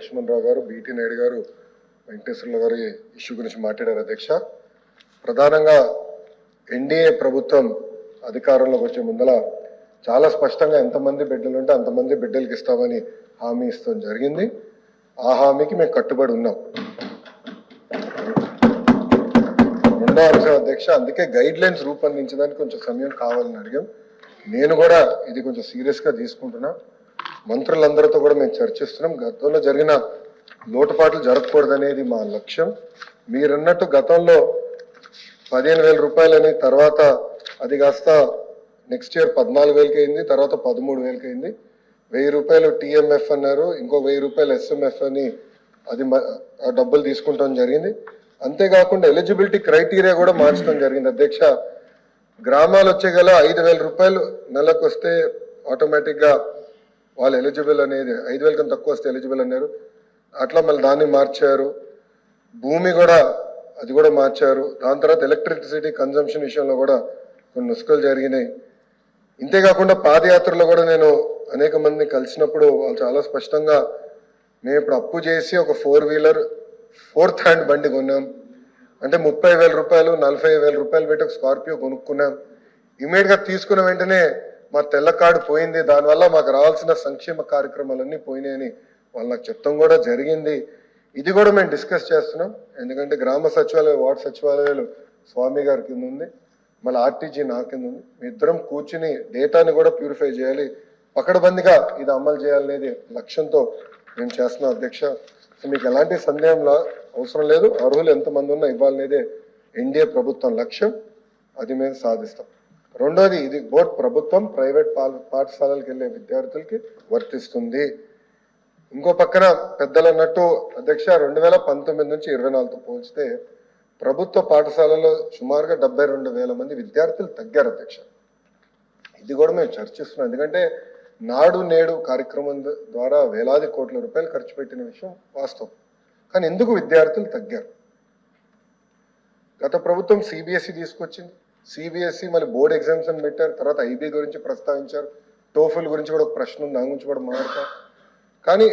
లక్ష్మణరావు గారు, బీటీ నాయుడు గారు, వెంకటేశ్వర్ల గారు ఇష్యూ గురించి మాట్లాడారు అధ్యక్ష. ప్రధానంగా ఎన్డీఏ ప్రభుత్వం అధికారంలోకి వచ్చే ముందల చాలా స్పష్టంగా ఎంతమంది బిడ్డలు ఉంటే అంతమంది బిడ్డలకి ఇస్తామని హామీ ఇస్తాం జరిగింది. ఆ హామీకి మేము కట్టుబడి ఉన్నాం. రెండో అంశం అధ్యక్ష, అందుకే గైడ్ లైన్స్ రూపొందించడానికి కొంచెం సమయం కావాలని అడిగాం. నేను కూడా ఇది కొంచెం సీరియస్గా తీసుకుంటున్నా. మంత్రులందరితో కూడా మేము చర్చిస్తున్నాం. గతంలో జరిగిన లోటుపాట్లు జరగకూడదనేది మా లక్ష్యం. మీరన్నట్టు గతంలో 15,000 రూపాయలని, తర్వాత అది కాస్త నెక్స్ట్ ఇయర్ 14,000కి అయింది, తర్వాత 13,000కి అయింది. 1,000 రూపాయలు టీఎంఎఫ్ అన్నారు, ఇంకో 1,000 రూపాయలు ఎస్ఎంఎఫ్ అని అది డబ్బులు తీసుకుంటాం జరిగింది. అంతేకాకుండా ఎలిజిబిలిటీ క్రైటీరియా కూడా మార్చడం జరిగింది అధ్యక్ష. గ్రామాలు వచ్చే గల 5,000 రూపాయలు నెలకు వస్తే ఆటోమేటిక్గా వాళ్ళు ఎలిజిబుల్ అనేది, 5,000 కన్నా తక్కువ వస్తే ఎలిజిబుల్ అన్నారు. అట్లా మళ్ళీ దాన్ని మార్చారు. భూమి కూడా అది కూడా మార్చారు. దాని తర్వాత ఎలక్ట్రిసిటీ కన్జంప్షన్ విషయంలో కూడా కొన్ని నుస్ఖలు జరిగినాయి. ఇంతేకాకుండా పాదయాత్రలో కూడా నేను అనేక మందిని కలిసినప్పుడు వాళ్ళు చాలా స్పష్టంగా, మేము ఇప్పుడు అప్పు చేసి ఒక 4 వీలర్ 4th హ్యాండ్ బండి కొన్నాం అంటే 30,000 రూపాయలు 40,000 రూపాయలు పెట్టి ఒక స్కార్పియో కొనుక్కున్నాం. ఇమీడియట్గా తీసుకున్న వెంటనే మా తెల్ల కార్డు పోయింది, దానివల్ల మాకు రావాల్సిన సంక్షేమ కార్యక్రమాలన్నీ పోయినాయని వాళ్ళు నాకు చెప్తాం కూడా జరిగింది. ఇది కూడా మేము డిస్కస్ చేస్తున్నాం. ఎందుకంటే గ్రామ సచివాలయం, వార్డు సచివాలయాలు స్వామి గారి కింద ఉంది, మళ్ళీ ఆర్టీజీ నా కింద ఉంది. మీ ఇద్దరం కూర్చుని డేటాని కూడా ప్యూరిఫై చేయాలి, పకడ్బందీగా ఇది అమలు చేయాలనేది లక్ష్యంతో మేము చేస్తున్నాం అధ్యక్ష. మీకు ఎలాంటి సందేహంలో అవసరం లేదు. అర్హులు ఎంతమంది ఉన్నా ఇవ్వాలనేదే ఎన్డీఏ ప్రభుత్వం లక్ష్యం. అది మేము సాధిస్తాం. రెండోది, ఇది బోర్డు ప్రభుత్వం ప్రైవేట్ పాఠశాలలకు వెళ్ళే విద్యార్థులకి వర్తిస్తుంది. ఇంకో పక్కన పెద్దలు అన్నట్టు అధ్యక్ష, 2019 నుంచి 24తో పోల్చితే ప్రభుత్వ పాఠశాలలో సుమారుగా 72,000 మంది విద్యార్థులు తగ్గారు అధ్యక్ష. ఇది కూడా మేము చర్చిస్తున్నాం. ఎందుకంటే నాడు నేడు కార్యక్రమం ద్వారా వేలాది కోట్ల రూపాయలు ఖర్చు పెట్టిన విషయం వాస్తవం. కానీ ఎందుకు విద్యార్థులు తగ్గారు? గత ప్రభుత్వం సిబిఎస్ఈ తీసుకొచ్చింది. సిబిఎస్ఈ మళ్ళీ బోర్డ్ ఎగ్జామ్స్ అని పెట్టారు. తర్వాత ఐబీ గురించి ప్రస్తావించారు. టోఫుల్ గురించి కూడా ఒక ప్రశ్న ఉంది, దాని గురించి కూడా మాట్లాడతాం. కానీ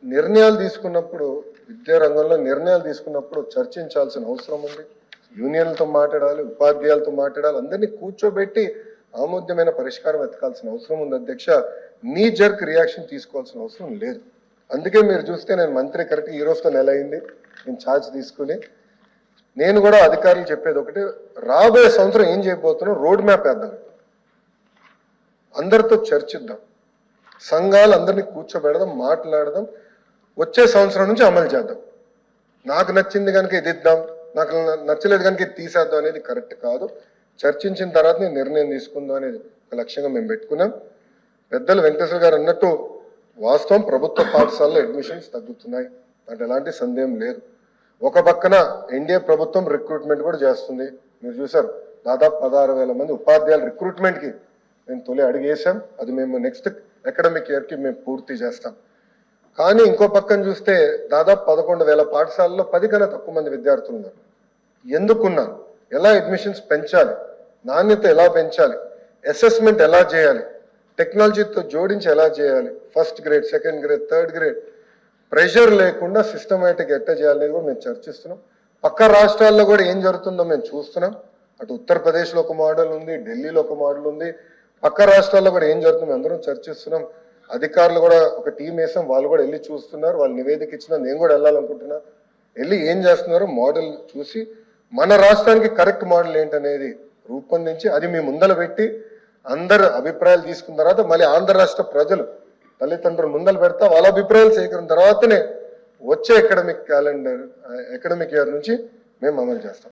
నిర్ణయాలు తీసుకున్నప్పుడు, విద్యా రంగంలో నిర్ణయాలు తీసుకున్నప్పుడు చర్చించాల్సిన అవసరం ఉంది. యూనియన్లతో మాట్లాడాలి, ఉపాధ్యాయులతో మాట్లాడాలి, అందరినీ కూర్చోబెట్టి ఆమోద్యమైన పరిష్కారం వెతకాల్సిన అవసరం ఉంది అధ్యక్ష. నీ జర్క్ రియాక్షన్ తీసుకోవాల్సిన అవసరం లేదు. అందుకే మీరు చూస్తే నేను మంత్రి కరెక్ట్ ఈ రోజుతో నెల అయింది నేను ఛార్జ్ తీసుకుని. నేను కూడా అధికారులు చెప్పేది ఒకటి, రాబోయే సంవత్సరం ఏం చేయబోతున్నాం రోడ్ మ్యాప్ వేద్దాం, అందరితో చర్చిద్దాం, సంఘాలు అందరినీ కూర్చోబెడదాం, మాట్లాడదాం, వచ్చే సంవత్సరం నుంచి అమలు చేద్దాం. నాకు నచ్చింది కనుక ఇది ఇద్దాం, నాకు నచ్చలేదు కనుక ఇది తీసేద్దాం అనేది కరెక్ట్ కాదు. చర్చించిన తర్వాత నేను నిర్ణయం తీసుకుందాం అనేది ఒక లక్ష్యంగా మేము పెట్టుకున్నాం. పెద్దలు వెంకటేశ్వర గారు అన్నట్టు వాస్తవం, ప్రభుత్వ పాఠశాలలో అడ్మిషన్స్ తగ్గుతున్నాయి, అంటే ఎలాంటి సందేహం లేదు. ఒక పక్కన ఎన్డీఏ ప్రభుత్వం రిక్రూట్మెంట్ కూడా చేస్తుంది. మీరు చూసారు, దాదాపు 16,000 మంది ఉపాధ్యాయుల రిక్రూట్మెంట్కి మేము తొలి అడిగేసాం. అది మేము నెక్స్ట్ అకాడమిక్ ఇయర్కి మేము పూర్తి చేస్తాం. కానీ ఇంకో పక్కన చూస్తే దాదాపు 11,000 పాఠశాలలో 10 కన్నా తక్కువ మంది విద్యార్థులు ఉన్నారు. ఎందుకున్నారు? ఎలా అడ్మిషన్స్ పెంచాలి, నాణ్యత ఎలా పెంచాలి, అసెస్మెంట్ ఎలా చేయాలి, టెక్నాలజీతో జోడించి ఎలా చేయాలి, first grade, second grade, third grade pressure లేకుండా సిస్టమేటిక్ ఎట్లా చేయాలనేది కూడా మేము చర్చిస్తున్నాం. పక్క రాష్ట్రాల్లో కూడా ఏం జరుగుతుందో మేము చూస్తున్నాం. అటు ఉత్తరప్రదేశ్లో ఒక మోడల్ ఉంది, ఢిల్లీలో ఒక మోడల్ ఉంది, పక్క రాష్ట్రాల్లో కూడా ఏం జరుగుతుందో అందరం చర్చిస్తున్నాం. అధికారులు కూడా ఒక టీం వేసాం, వాళ్ళు కూడా వెళ్ళి చూస్తున్నారు. వాళ్ళు నివేదిక ఇచ్చినా నేను కూడా వెళ్ళాలనుకుంటున్నా. వెళ్ళి ఏం చేస్తున్నారో మోడల్ చూసి మన రాష్ట్రానికి కరెక్ట్ మోడల్ ఏంటనేది రూపొందించి అది మీ ముందర పెట్టి అందరు అభిప్రాయాలు తీసుకున్న తర్వాత మళ్ళీ ఆంధ్ర రాష్ట్ర ప్రజలు తల్లిదండ్రులు ముందర పెడతా వాళ్ళ అభిప్రాయాలు సేకరించిన తర్వాతనే వచ్చే అకాడమిక్ ఇయర్ నుంచి మేము అమలు చేస్తాం.